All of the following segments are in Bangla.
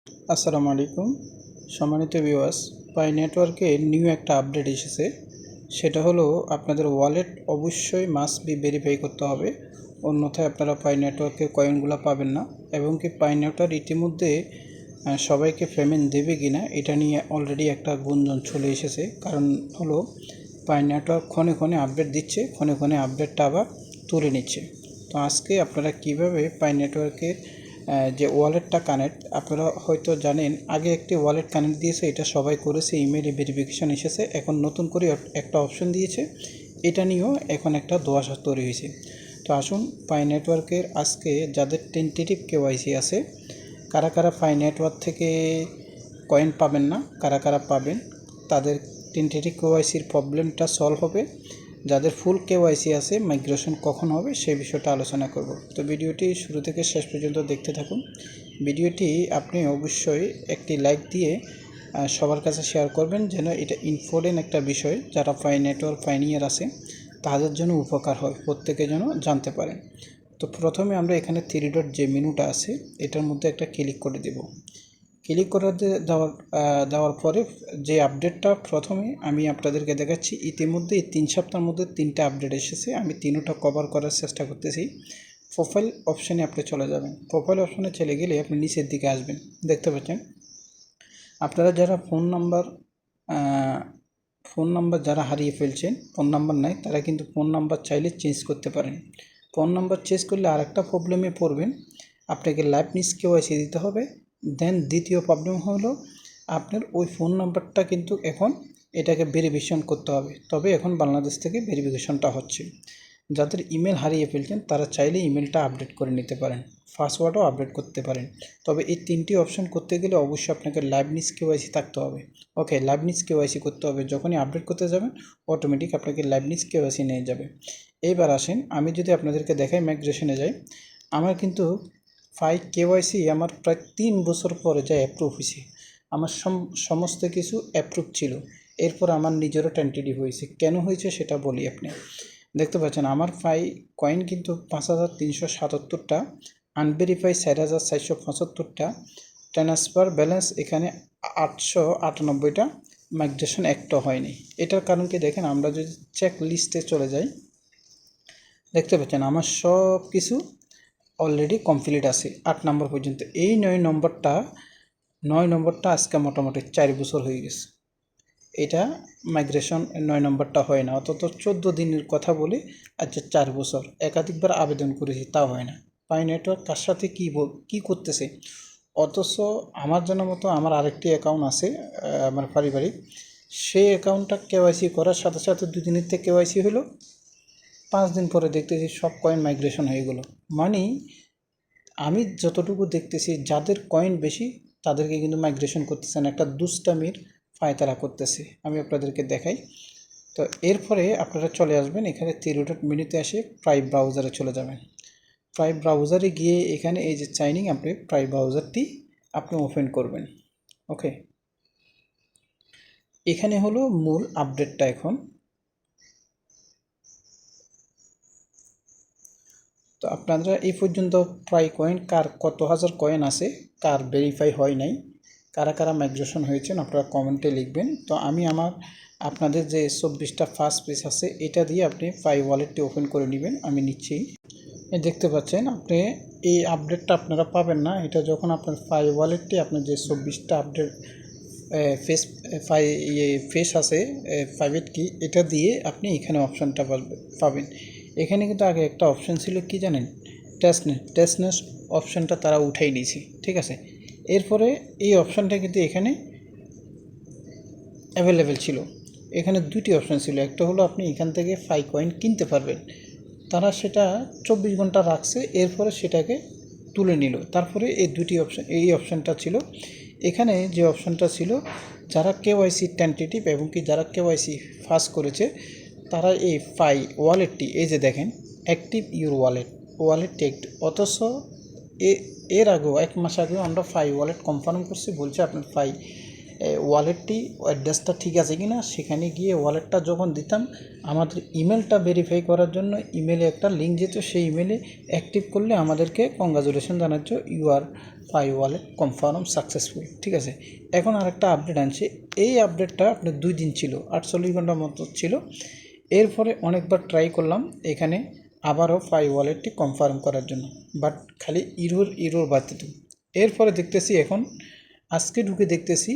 আসসালামু আলাইকুম সম্মানিত ভিউয়ার্স। পাই নেটওয়ার্কে নিউ একটা আপডেট এসেছে। সেটা হলো আপনাদের ওয়ালেট অবশ্যই মাস্ট বি ভেরিফাই করতে হবে, অন্যথায় আপনারা পাই নেটওয়ার্কের কয়েনগুলো পাবেন না। এবং কি পাই নেটওয়ার্ক ইতিমধ্যে সবাইকে পেমেন্ট দেবে কি না এটা নিয়ে অলরেডি একটা গুঞ্জন চলে এসেছে। কারণ হলো পাই নেটওয়ার্ক ক্ষণে ক্ষণে আপডেট দিচ্ছে, ক্ষণে ক্ষণে আপডেটটা আবার তুলে নিচ্ছে। তো আজকে আপনারা কিভাবে পাই নেটওয়ার্কের যে ওয়ালেটটা কানেক্ট, আপনারা হয়তো জানেন আগে একটি ওয়ালেট কানেক্ট দিয়েছে, এটা সবাই করেছে, ইমেইলে ভেরিফিকেশান এসেছে। এখন নতুন করে একটা অপশন দিয়েছে, এটা নিয়েও এখন একটা ধোঁয়াশা তৈরি হয়েছে। তো আসুন পাই নেটওয়ার্কের আজকে যাদের টেন্টেটিভ কেওয়াইসি আছে, কারা কারা পাই নেটওয়ার্ক থেকে কয়েন পাবেন না, কারা কারা পাবেন, তাদের টেন্টেটিভ কেওয়াইসির প্রবলেমটা সলভ হবে। যাদের ফুল কেওয়াইসি আছে মাইগ্রেশন কখন হবে সেই বিষয়টা আলোচনা করব। তো ভিডিওটি শুরু থেকে শেষ পর্যন্ত দেখতে থাকুন। ভিডিওটি আপনি অবশ্যই একটি লাইক দিয়ে সবার কাছে শেয়ার করবেন, যেন এটা ইম্পর্টেন্ট একটা বিষয়, যারা পাই নেটওয়ার্ক পাইনিয়ার আছে তাদের জন্য উপকার হয়, প্রত্যেকে যেন জানতে পারেন। তো প্রথমে আমরা এখানে 3 ডট যে মেনুটা আছে এটার মধ্যে একটা ক্লিক করে দেব। ক্লিক করে দেওয়ার পরে যে আপডেটটা প্রথমে আমি আপনাদেরকে দেখাচ্ছি, ইতিমধ্যে এই 3 সপ্তাহের মধ্যে 3টা আপডেট এসেছে। আমি তিনটা কভার করার চেষ্টা করতেছি। প্রোফাইল অপশানে আপনি চলে যাবেন। প্রোফাইল অপশানে চলে গেলে আপনি নিচের দিকে আসবেন, দেখতে পাচ্ছেন আপনারা যারা ফোন নাম্বার যারা হারিয়ে ফেলছেন, ফোন নাম্বার নাই, তারা কিন্তু ফোন নাম্বার চাইলে চেঞ্জ করতে পারেন। ফোন নাম্বার চেঞ্জ করলে আরেকটা প্রবলেমে পড়বেন, আপনাকে লাইভনিস কেওয়াইসি দিতে হবে। দেন দ্বিতীয় প্রবলেম হলো আপনার ওই ফোন নাম্বারটা কিন্তু এখন এটাকে ভেরিফিকেশন করতে হবে, তবে এখন বাংলাদেশ থেকে ভেরিফিকেশনটা হচ্ছে। যাদের ইমেল হারিয়ে ফেলছেন তারা চাইলে ইমেলটা আপডেট করে নিতে পারেন, পাসওয়ার্ডও আপডেট করতে পারেন। তবে এই 3টি অপশন করতে গেলে অবশ্যই আপনাকে লাইভনিস কেওয়াইসি থাকতে হবে। ওকে, লাইভনিস কেওয়াইসি করতে হবে। যখনই আপডেট করতে যাবেন অটোমেটিক আপনাকে লাইভনিস কেওয়াইসি নিয়ে যাবে। এইবার আসেন, আমি যদি আপনাদেরকে দেখাই মাইগ্রেশনে যাই, আমার কিন্তু কেওয়াইসি আমার প্রায় 3 বছর পরে যা অ্যাপ্রুভ হয়েছে। আমার সমস্ত কিছু অ্যাপ্রুভ ছিল, এরপর আমার নিজেরও টেন্টেটিভ হয়েছে। কেন হয়েছে সেটা বলি। আপনি দেখতে পাচ্ছেন আমার কয়েন কিন্তু 5377টা, আনভেরিফাই 4475টা, ট্রান্সফার ব্যালেন্স এখানে 898টা, মাইগ্রেশন একটা হয়নি। এটার কারণ কি দেখেন, আমরা যদি চেক লিস্টে চলে যাই দেখতে পাচ্ছেন আমার সব কিছু অলরেডি কমপ্লিট আছে 8 নম্বর পর্যন্ত। এই 9 নম্বরটা আজকে মোটামুটি 4 বছর হয়ে গেছে। এটা মাইগ্রেশন 9 নম্বরটা হয় না, অন্তত 14 দিনের কথা বলি। আচ্ছা 4 বছর একাধিকবার আবেদন করেছি, তাও হয় না। পাই নেটওয়ার্ক কার সাথে কী করতেছে। অথচ আমার জানার মতো আমার আরেকটি অ্যাকাউন্ট আছে, আমার পারিবারিক, সেই অ্যাকাউন্টটা কেওয়াইসি করার সাথে সাথে 2 দিনের থেকে কেওয়াইসি হলো, 5 দিন পরে দেখতেছি সব কয়েন মাইগ্রেশন হয়ে গেলো। মানে আমি যতটুকু দেখতেছি যাদের কয়েন বেশি তাদেরকে কিন্তু মাইগ্রেশন করতেছে না, একটা দুষ্টামির ফায়তারা করতেছে। আমি আপনাদেরকে দেখাই। তো এরপরে আপনারা চলে আসবেন এখানে 3 ডট মেনুতে আসে প্রাইভ ব্রাউজারে চলে যাবেন। প্রাইভ ব্রাউজারে গিয়ে এখানে এই যে চাইনিং, আপনি প্রাইভ ব্রাউজারটি আপনি ওপেন করবেন। ওকে, এখানে হলো মূল আপডেটটা। এখন তো আপনারা এই পর্যন্ত প্রায় কয়েন কার কত হাজার কয়েন আছে, কার ভেরিফাই হয় নাই, কারা কারা মাইগ্রেশন হয়েছেন আপনারা কমেন্টে লিখবেন। তো আমি আপনাদের যে 24টা ফার্স্ট পেজ আছে এটা দিয়ে আপনি পাই ওয়ালেটটি ওপেন করে নেবেন। আমি নিচ্ছি। দেখতে পাচ্ছেন আপনি এই আপডেটটা আপনারা পাবেন না, এটা যখন আপনার পাই ওয়ালেটটি আপনার যে 24টা আপডেট ফেস ফেস আছে, প্রাইভেট কি, এটা দিয়ে আপনি এখানে অপশানটা পাবেন। এখানে কিন্তু আগে একটা অপশান ছিল কি জানেন, টেস্টনেট অপশানটা তারা উঠাই নিয়েছে, ঠিক আছে। এরপরে এই অপশানটা কিন্তু এখানে অ্যাভেলেবেল ছিল। এখানে 2টি অপশান ছিল, একটা হলো আপনি এখান থেকে কয়েন কিনতে পারবেন, তারা সেটা 24 ঘন্টা রাখছে, এরপরে সেটাকে তুলে নিল। তারপরে এই অপশানটা ছিল। এখানে যে অপশানটা ছিল, যারা কেওয়াইসি টেন্টেটিভ এবং কি যারা কেওয়াইসি ফার্স্ট করেছে তারা এই ওয়ালেটটি, এই যে দেখেন অ্যাক্টিভ ইউর ওয়ালেটটি একটু, অথচ এর আগেও 1 মাস আগেও আমরা ওয়ালেট কনফার্ম করছি, বলছে আপনার ওয়ালেটটি অ্যাড্রেসটা ঠিক আছে কি না, সেখানে গিয়ে ওয়ালেটটা যখন দিতাম আমাদের ইমেলটা ভেরিফাই করার জন্য ইমেলে একটা লিঙ্ক যেত, সেই ইমেলে অ্যাক্টিভ করলে আমাদেরকে কংগ্রাচুলেশন জানাচ্ছ, you are pi wallet confirm successful. ঠিক আছে, এখন আরেকটা আপডেট আনছে। এই আপডেটটা আপনার 2 দিন ছিল, 48 ঘন্টার মতো ছিল। এরপরে অনেকবার ট্রাই করলাম এখানে আবারও পাই ওয়ালেটটি কনফার্ম করার জন্য, বাট খালি ইরোর বাড়তে। এরপরে দেখতেছি এখন আজকে ঢুকে দেখতেছি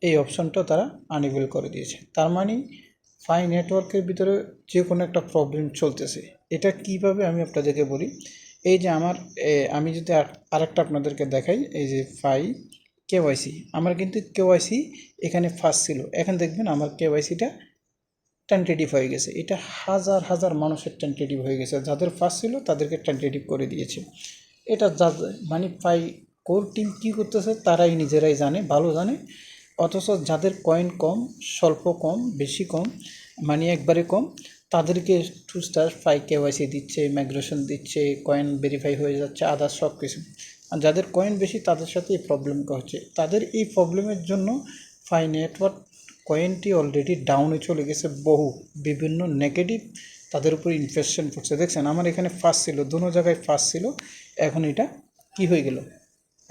এই অপশনটা তারা আনএবল করে দিয়েছে। তার মানে পাই নেটওয়ার্কের ভিতরে যে কোনো একটা প্রবলেম চলতেছে। এটা কিভাবে আমি আপনাদেরকে বলি। এই যে আমি যদি আরেকটা আপনাদেরকে দেখাই, এই যে পাই কেওয়াইসি, আমার কিন্তু কেওয়াইসি এখানে ফার্স্ট ছিল, এখন দেখবেন আমার কেওয়াইসিটা টেন্টেটিভ হয়ে গেছে। এটা হাজার হাজার মানুষের টেন্টেটিভ হয়ে গেছে, যাদের ফার্স্ট ছিল তাদেরকে টেন্টেটিভ করে দিয়েছে। এটা মানে পাই কোর টিম কী করতেছে তারাই নিজেরাই জানে, ভালো জানে। অথচ যাদের কয়েন কম, স্বল্প কম, বেশি কম, মানে একবারে কম, তাদেরকে টু স্টার পাই কেওয়াইসি দিচ্ছে, মাইগ্রেশন দিচ্ছে, কয়েন ভেরিফাই হয়ে যাচ্ছে, আদার সব কিছু। আর যাদের কয়েন বেশি তাদের সাথে এই প্রবলেমটা হচ্ছে। তাদের এই প্রবলেমের জন্য পাই নেটওয়ার্ক কয়েনটি অলরেডি ডাউনে চলে গেছে, বিভিন্ন নেগেটিভ তাদের উপর ইনফেকশন পড়ছে। দেখছেন আমার এখানে ফার্স্ট ছিল, দুটো জায়গায় ফার্স্ট ছিল, এখন এটা কি হয়ে গেল,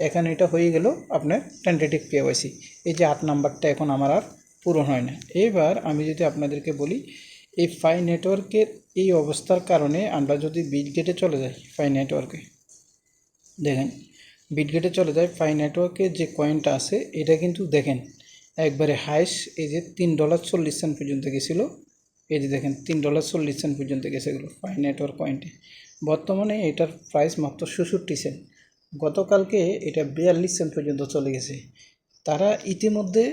এখন এটা হয়ে গেল আপনার টেন্টেটিভ কেওয়াইসি। এই যে 8 নাম্বারটা এখন আমার আর পূরণ হয় না। এবার আমি যদি আপনাদেরকে বলি, এই পাই নেটওয়ার্কের এই অবস্থার কারণে আমরা যদি বিটগেটে চলে যাই, পাই নেটওয়ার্কে দেখেন, বিটগেটে চলে যায়, পাই নেটওয়ার্কে যে কয়েনটা আছে এটা কিন্তু দেখেন একবারে হাইস, এই যে $3.40 পর্যন্ত গেছিলো। এই যে দেখেন $3.40 পর্যন্ত গেছে এগুলো পাই নেটওয়ার্ক কয়েনটি। বর্তমানে এটার প্রাইস মাত্র 66 সেন্ট। গতকালকে এটা 42 সেন্ট পর্যন্ত চলে গেছে। তারা ইতিমধ্যে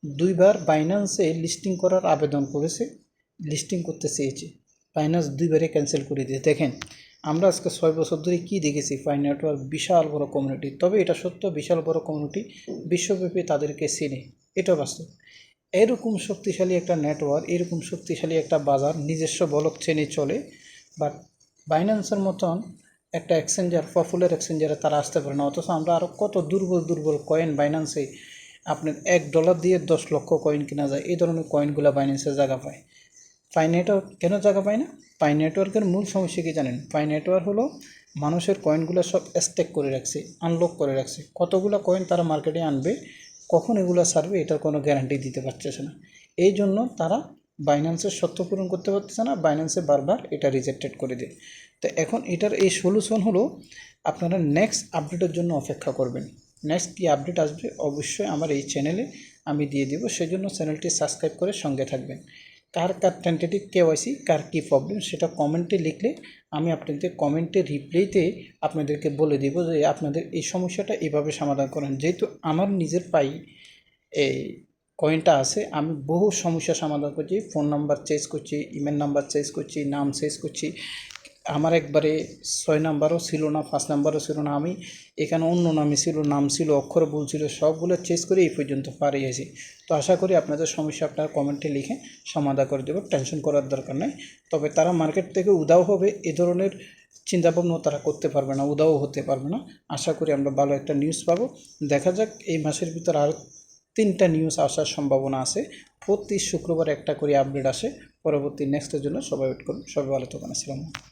2বার বাইন্যান্সে লিস্টিং করার আবেদন করেছে, লিস্টিং করতে চেয়েছে, বাইন্যান্স 2বারে ক্যান্সেল করে দিয়ে। দেখেন আমরা আজকে 6 বছর ধরে কী দেখেছি, পাই নেটওয়ার্ক বিশাল বড় কমিউনিটি। তবে এটা সত্য, বিশাল বড় কমিউনিটি, বিশ্বব্যাপী তাদেরকে চেনে, এটা বাস্তব। এরকম শক্তিশালী একটা নেটওয়ার্ক, এরকম শক্তিশালী একটা বাজার নিজস্ব ব্লক চেনে চলে, বাট বাইন্যান্সের মতন একটা এক্সচেঞ্জার, পপুলার এক্সচেঞ্জারে তারা আসতে পারে না। অথচ আমরা আরও কত দুর্বল কয়েন বাইন্যান্সে, আপনার $1 দিয়ে 10 লক্ষ কয়েন কেনা যায়, এই ধরনের কয়েনগুলো বাইন্যান্সের জায়গা পায়। পাই নেটওয়ার্ক কেন জায়গা পায় না? পাই নেটওয়ার্কের মূল সমস্যা কি জানেন? পাই নেটওয়ার্ক হলো মানুষের কয়েনগুলো সব স্টেক করে রাখছে, আনলক করে রাখছে। কতগুলো কয়েন তারা মার্কেটে আনবে, কখন এগুলো ছাড়বে, এটার কোনো গ্যারান্টি দিতে পারতেছে না। এই জন্য তারা বাইন্যান্সের শর্ত পূরণ করতে পারতেছে না, বাইন্যান্সে বারবার এটা রিজেক্টেড করে দেয়। তো এখন এটার এই সলিউশন হলো আপনারা নেক্সট আপডেটের জন্য অপেক্ষা করবেন। নেক্সট কী আপডেট আসবে অবশ্যই আমার এই চ্যানেলে আমি দিয়ে দেবো, সেজন্য চ্যানেলটি সাবস্ক্রাইব করে সঙ্গে থাকবেন। কার টেন্টেটিভ কেওয়াইসি, কার কী প্রবলেম সেটা কমেন্টে লিখলে আমি আপনাদের কমেন্টে রিপ্লাইতে আপনাদেরকে বলে দেব যে আপনাদের এই সমস্যাটা এভাবে সমাধান করেন। যেহেতু আমার নিজের পাই এই কয়েনটা আছে, আমি বহু সমস্যা সমাধান করছি, ফোন নাম্বার চেঞ্জ করছি, ইমেল নাম্বার চেঞ্জ করছি, নাম চেঞ্জ করছি। আমার একবারে 6 নাম্বারও ছিল না, 5 নাম্বারও ছিল না, আমি এখানে অন্য নামে ছিল, নাম ছিল, অক্ষর ভুল ছিল, সবগুলো চেঞ্জ করে এই পর্যন্ত পারিয়েছি। তো আশা করি আপনাদের সমস্যা আপনারা কমেন্টে লিখে সমাধান করে দেবো, টেনশন করার দরকার নেই। তবে তারা মার্কেট থেকে উধাও হবে এ ধরনের চিন্তাভাবনাও তারা করতে পারবে না, উধাও হতে পারবে না। আশা করি আমরা ভালো একটা নিউজ পাবো। দেখা যাক, এই মাসের ভিতর আরও 3টা নিউজ আসার সম্ভাবনা আছে। প্রতি শুক্রবার একটা করে আপডেট আসে। পরবর্তী নেক্সটের জন্য সবাই ওয়েট করুন। সবাই ভালো থাকুন। আসসালামু আলাইকুম।